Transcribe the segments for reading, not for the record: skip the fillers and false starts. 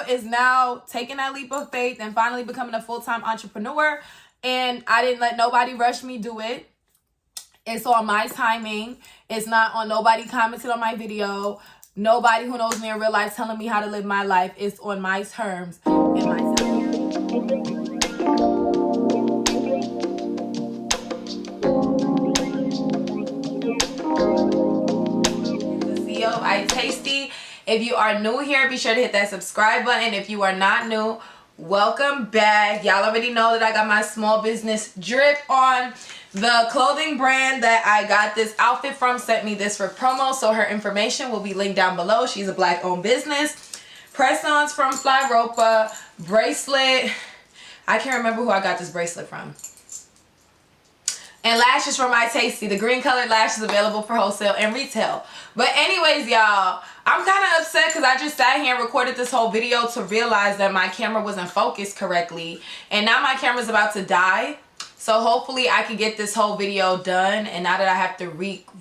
is now taking that leap of faith and finally becoming a full-time entrepreneur. And I didn't let nobody rush me do it. It's on my timing. It's not on nobody commented on my video. Nobody who knows me in real life telling me how to live my life. It's on my terms and my time. The CEO of iyetasti. If you are new here, be sure to hit that subscribe button. If you are not new, welcome back. Y'all already know that I got my small business drip on. The clothing brand that I got this outfit from sent me this for promo, so her information will be linked down below. She's a black owned business. Press-ons from Fly Ropa. Bracelet. I can't remember who I got this bracelet from. And lashes from iyetasti. The green colored lashes available for wholesale and retail. But anyways, y'all, I'm kind of upset because I just sat here and recorded this whole video to realize that my camera wasn't focused correctly. And now my camera's about to die. So hopefully I can get this whole video done. And now that I have to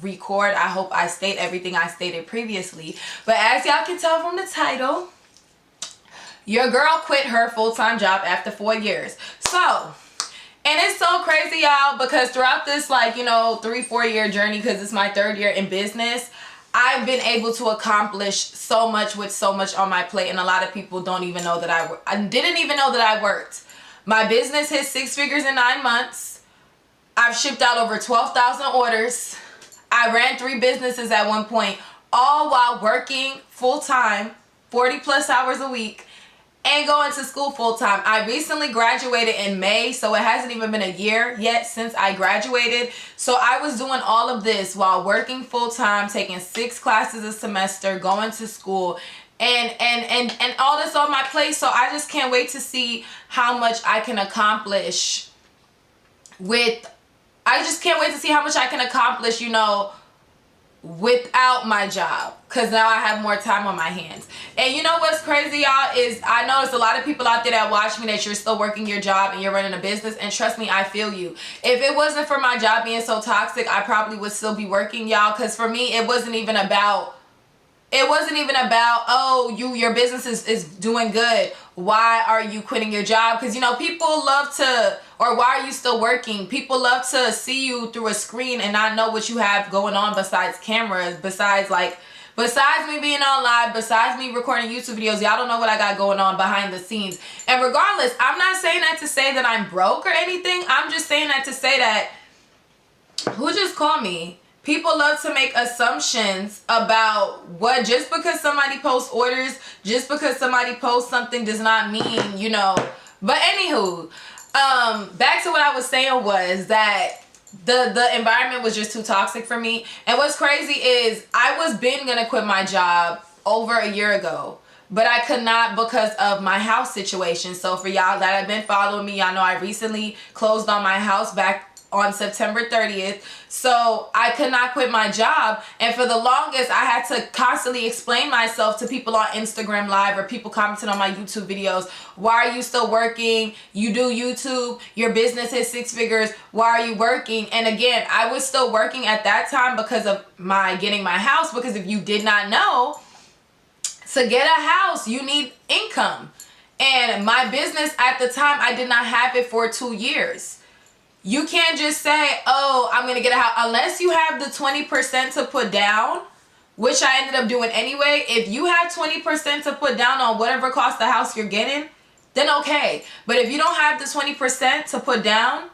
record, I hope I state everything I stated previously. But as y'all can tell from the title, your girl quit her full-time job after 4 years. So... and it's so crazy, y'all, because throughout this, like, you know, 3-4 year journey, because it's my 3rd year in business, I've been able to accomplish so much with so much on my plate. And a lot of people don't even know that I didn't even know that I worked. My business hit 6 figures in 9 months. I've shipped out over 12,000 orders. I ran 3 businesses at one point, all while working full-time, 40+ hours a week. And going to school full-time. I recently graduated in May, so it hasn't even been a year yet since I graduated. So I was doing all of this while working full-time, taking 6 classes a semester, going to school, and all this on my plate. So I just can't wait to see how much I can accomplish you know, without my job, because now I have more time on my hands. And you know what's crazy, y'all, is I notice a lot of people out there that watch me that you're still working your job and you're running a business, and trust me, I feel you. If it wasn't for my job being so toxic, I probably would still be working, y'all, because for me it wasn't even about oh, your business is doing good, why are you quitting your job? Because, you know, people love to, or why are you still working? People love to see you through a screen and not know what you have going on besides cameras, besides me being on live, besides me recording YouTube videos. Y'all don't know what I got going on behind the scenes. And regardless, I'm not saying that to say that I'm broke or anything. I'm just saying that to say that, who just called me? People love to make assumptions about what, just because somebody posts orders, just because somebody posts something does not mean, you know. But anywho, back to what I was saying was that the environment was just too toxic for me. And what's crazy is I was gonna quit my job over a year ago, but I could not because of my house situation. So for y'all that have been following me, y'all know I recently closed on my house back on September 30th. So I could not quit my job, and for the longest I had to constantly explain myself to people on Instagram Live or people commenting on my YouTube videos. Why are you still working? You do YouTube, your business is 6 figures, why are you working? And again, I was still working at that time because of getting my house, because if you did not know, to get a house you need income. And my business at the time, I did not have it for 2 years. You can't just say, oh, I'm going to get a house. Unless you have the 20% to put down, which I ended up doing anyway. If you have 20% to put down on whatever cost the house you're getting, then okay. But if you don't have the 20% to put down,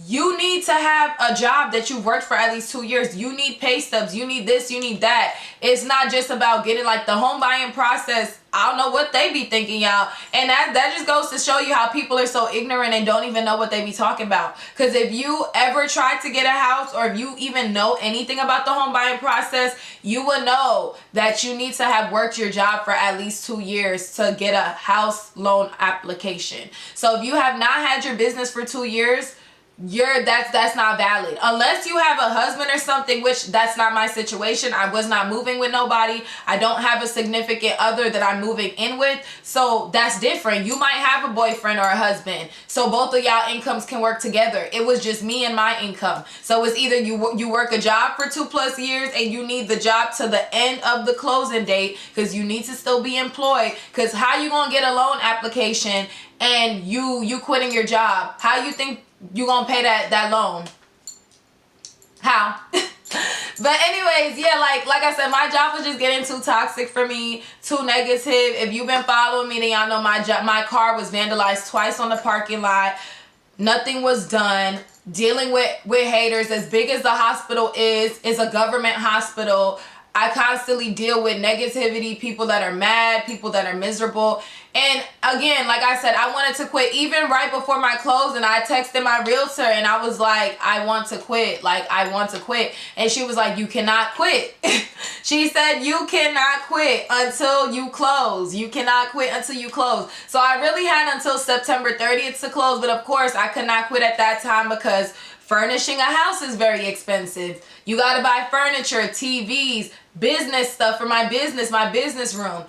you need to have a job that you've worked for at least 2 years. You need pay stubs. You need this. You need that. It's not just about getting, like, the home buying process. I don't know what they be thinking, y'all. And that just goes to show you how people are so ignorant and don't even know what they be talking about. Because if you ever tried to get a house, or if you even know anything about the home buying process, you will know that you need to have worked your job for at least 2 years to get a house loan application. So if you have not had your business for 2 years, that's not valid unless you have a husband or something, which that's not my situation. I was not moving with nobody. I don't have a significant other that I'm moving in with, so that's different. You might have a boyfriend or a husband, so both of y'all incomes can work together. It was just me and my income, so it's either you work a job for 2+ years and you need the job to the end of the closing date because you need to still be employed, because how you gonna get a loan application and you quitting your job? How you think you gonna pay that loan? How? But anyways, yeah, like I said, my job was just getting too toxic for me, too negative. If you've been following me, then y'all know my car was vandalized twice on the parking lot. Nothing was done. Dealing with haters, as big as the hospital is a government hospital. I constantly deal with negativity, people that are mad, people that are miserable. And again, like I said, I wanted to quit even right before my closing. I texted my realtor and I was like, I want to quit. Like, I want to quit. And she was like, you cannot quit. She said, you cannot quit until you close. You cannot quit until you close. So I really had until September 30th to close. But of course, I could not quit at that time because furnishing a house is very expensive. You got to buy furniture, TVs, business stuff for my business room.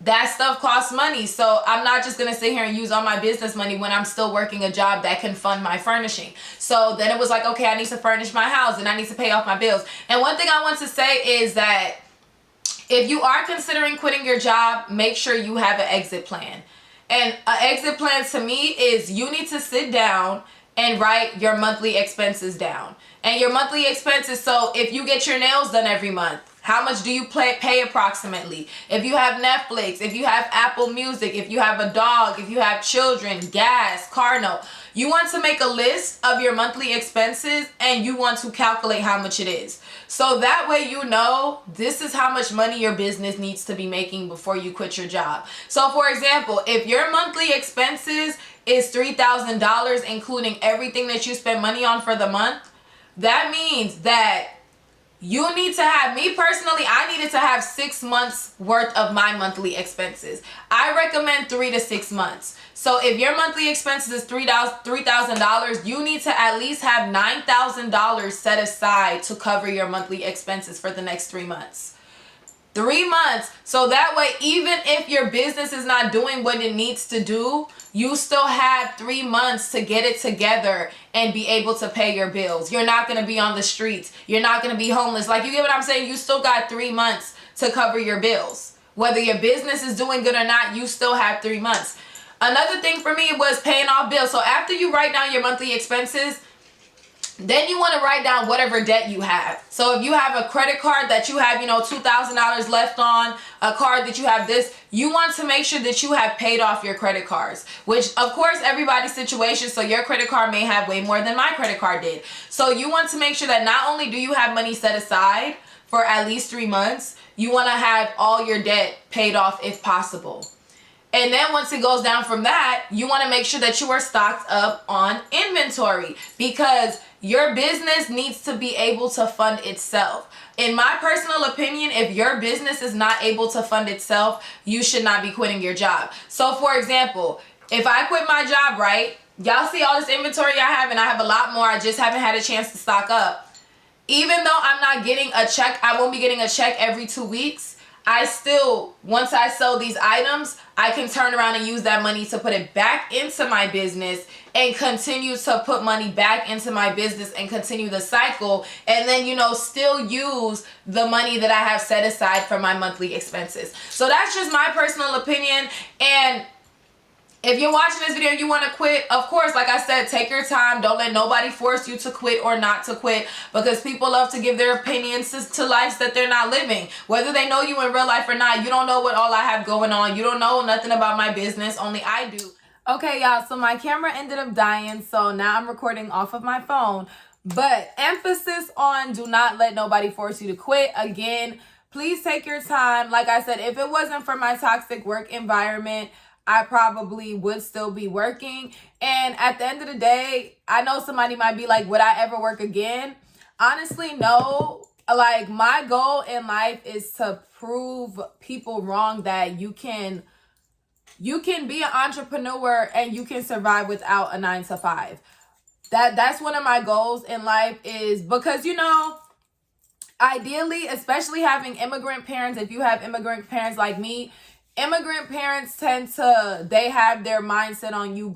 That stuff costs money. So I'm not just going to sit here and use all my business money when I'm still working a job that can fund my furnishing. So then it was like, okay, I need to furnish my house and I need to pay off my bills. And one thing I want to say is that if you are considering quitting your job, make sure you have an exit plan. And an exit plan to me is you need to sit down and write your monthly expenses down. And your monthly expenses, so if you get your nails done every month, how much do you pay approximately? If you have Netflix, if you have Apple Music, if you have a dog, if you have children, gas, car note, you want to make a list of your monthly expenses and you want to calculate how much it is. So that way you know this is how much money your business needs to be making before you quit your job. So for example, if your monthly expenses is $3,000, including everything that you spend money on for the month, that means that you need to have, me personally, I needed to have 6 months worth of my monthly expenses. I recommend 3 to 6 months. So if your monthly expenses is $3,000, you need to at least have $9,000 set aside to cover your monthly expenses for the next 3 months. 3 months. So that way, even if your business is not doing what it needs to do, you still have 3 months to get it together and be able to pay your bills. You're not going to be on the streets. You're not going to be homeless. Like, you get what I'm saying? You still got 3 months to cover your bills. Whether your business is doing good or not, you still have 3 months. Another thing for me was paying off bills. So after you write down your monthly expenses, then you want to write down whatever debt you have. So if you have a credit card that you have, $2,000 left on, a card that you have this, you want to make sure that you have paid off your credit cards, which of course everybody's situation. So your credit card may have way more than my credit card did. So you want to make sure that not only do you have money set aside for at least 3 months, you want to have all your debt paid off if possible. And then once it goes down from that, you want to make sure that you are stocked up on inventory, because your business needs to be able to fund itself. In my personal opinion, if your business is not able to fund itself, you should not be quitting your job. So for example, if I quit my job, right? Y'all see all this inventory I have, and I have a lot more. I just haven't had a chance to stock up. Even though I'm not getting a check, I won't be getting a check every 2 weeks. I still, once I sell these items, I can turn around and use that money to put it back into my business and continue to put money back into my business and continue the cycle. And then, still use the money that I have set aside for my monthly expenses. So that's just my personal opinion. And if you're watching this video and you want to quit, of course, like I said, take your time. Don't let nobody force you to quit or not to quit, because people love to give their opinions to lives that they're not living. Whether they know you in real life or not, you don't know what all I have going on. You don't know nothing about my business. Only I do. Okay, y'all, so my camera ended up dying, so now I'm recording off of my phone. But emphasis on do not let nobody force you to quit. Again, please take your time. Like I said, if it wasn't for my toxic work environment, I probably would still be working. And at the end of the day, I know somebody might be like, would I ever work again? Honestly, no. Like, my goal in life is to prove people wrong that you can be an entrepreneur and you can survive without a 9 to 5. That's one of my goals in life, is because, you know, ideally, especially having immigrant parents, if you have immigrant parents like me, immigrant parents they have their mindset on you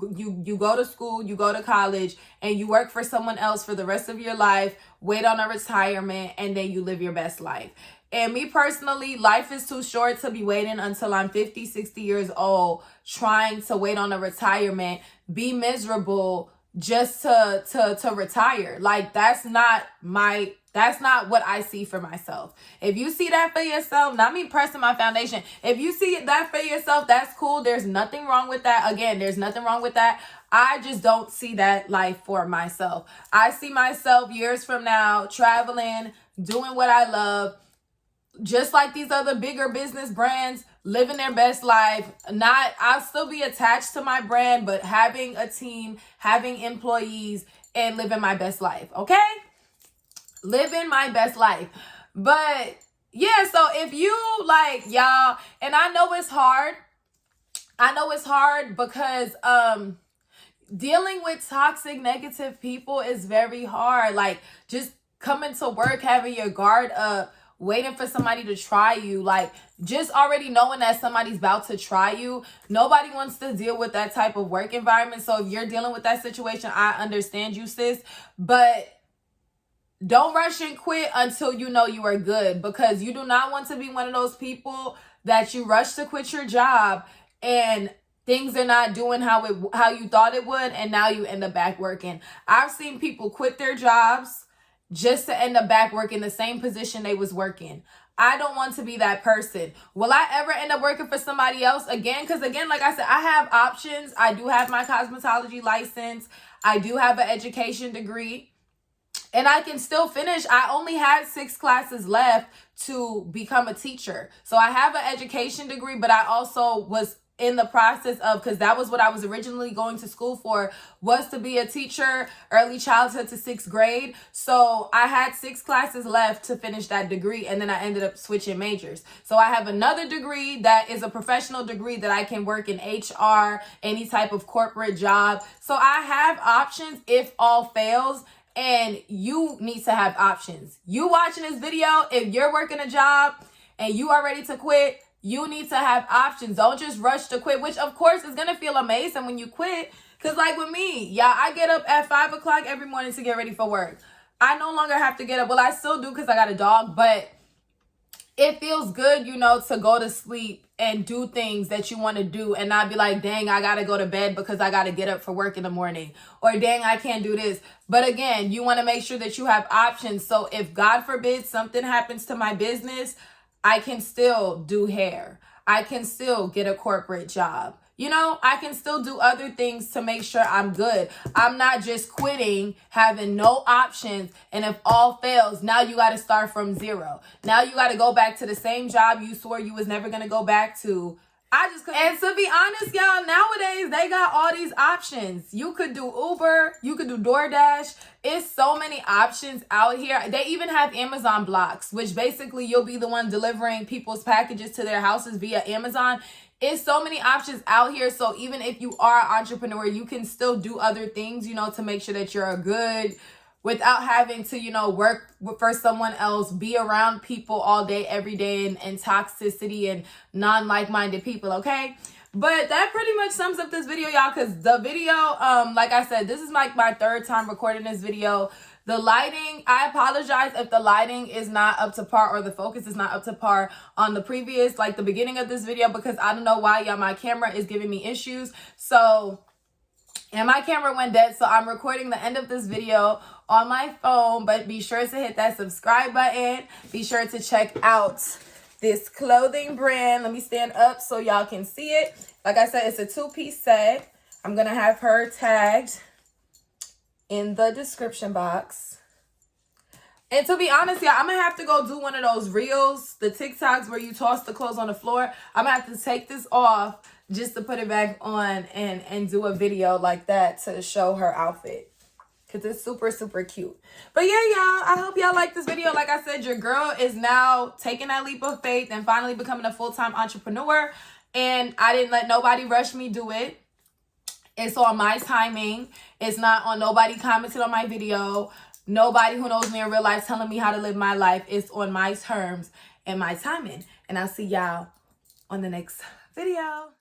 go to school, you go to college, and you work for someone else for the rest of your life, wait on a retirement, and then you live your best life. And me personally, life is too short to be waiting until I'm 50, 60 years old, trying to wait on a retirement, be miserable just to retire. Like, that's not what I see for myself. If you see that for yourself, not me pressing my foundation, if you see that for yourself, that's cool. There's nothing wrong with that. Again, there's nothing wrong with that. I just don't see that life for myself. I see myself years from now traveling, doing what I love, just like these other bigger business brands, living their best life. I'll still be attached to my brand, but having a team, having employees, and living my best life. Okay? Living my best life. But yeah, so if you like, y'all, and I know it's hard because dealing with toxic, negative people is very hard. Like, just coming to work, having your guard up, waiting for somebody to try you, like, just already knowing that somebody's about to try you. Nobody wants to deal with that type of work environment. So if you're dealing with that situation, I understand you, sis, but don't rush and quit until you know you are good, because you do not want to be one of those people that you rush to quit your job and things are not doing how you thought it would, and now you end up back working. I've seen people quit their jobs just to end up back working the same position they was working. I don't want to be that person. Will I ever end up working for somebody else again? Because again, like I said, I have options. I do have my cosmetology license. I do have an education degree. And I can still finish. I only had 6 classes left to become a teacher. So I have an education degree, but I also was in the process of, because that was what I was originally going to school for, was to be a teacher, early childhood to 6th grade. So I had 6 classes left to finish that degree, and then I ended up switching majors. So I have another degree that is a professional degree that I can work in HR, any type of corporate job. So I have options if all fails. And you need to have options. You watching this video, if you're working a job and you are ready to quit, you need to have options. Don't just rush to quit, which of course is going to feel amazing when you quit. Because like with me, yeah, I get up at 5 o'clock every morning to get ready for work. I no longer have to get up. Well, I still do because I got a dog, but it feels good, you know, to go to sleep and do things that you want to do and not be like, dang, I got to go to bed because I got to get up for work in the morning, or dang, I can't do this. But again, you want to make sure that you have options. So if God forbid something happens to my business, I can still do hair. I can still get a corporate job. You know, I can still do other things to make sure I'm good. I'm not just quitting, having no options, and if all fails, now you got to start from zero. Now you got to go back to the same job you swore you was never going to go back to. I just couldn't. And to be honest, y'all, nowadays they got all these options. You could do Uber, you could do DoorDash. It's so many options out here. They even have Amazon blocks, which basically you'll be the one delivering people's packages to their houses via Amazon. It's so many options out here. So even if you are an entrepreneur, you can still do other things, you know, to make sure that you're good without having to, you know, work for someone else, be around people all day, every day, and toxicity and non-like-minded people, okay? But that pretty much sums up this video, y'all, because the video, like I said, this is like my 3rd time recording this video. The lighting, I apologize if the lighting is not up to par or the focus is not up to par on the previous, like the beginning of this video, because I don't know why, y'all, my camera is giving me issues. So, and my camera went dead, so I'm recording the end of this video on my phone, but be sure to hit that subscribe button. Be sure to check out this clothing brand. Let me stand up so y'all can see it. Like I said, it's a 2-piece set. I'm going to have her tagged in the description box. And to be honest, yeah, I'm gonna have to go do one of those reels, the TikToks where you toss the clothes on the floor. I'm gonna have to take this off just to put it back on and do a video like that to show her outfit, because it's super, super cute. But yeah, y'all, I hope y'all like this video. Like I said, your girl is now taking that leap of faith and finally becoming a full-time entrepreneur. And I didn't let nobody rush me do it. It's on my timing. It's not on nobody commented on my video. Nobody who knows me in real life telling me how to live my life. It's on my terms and my timing. And I'll see y'all on the next video.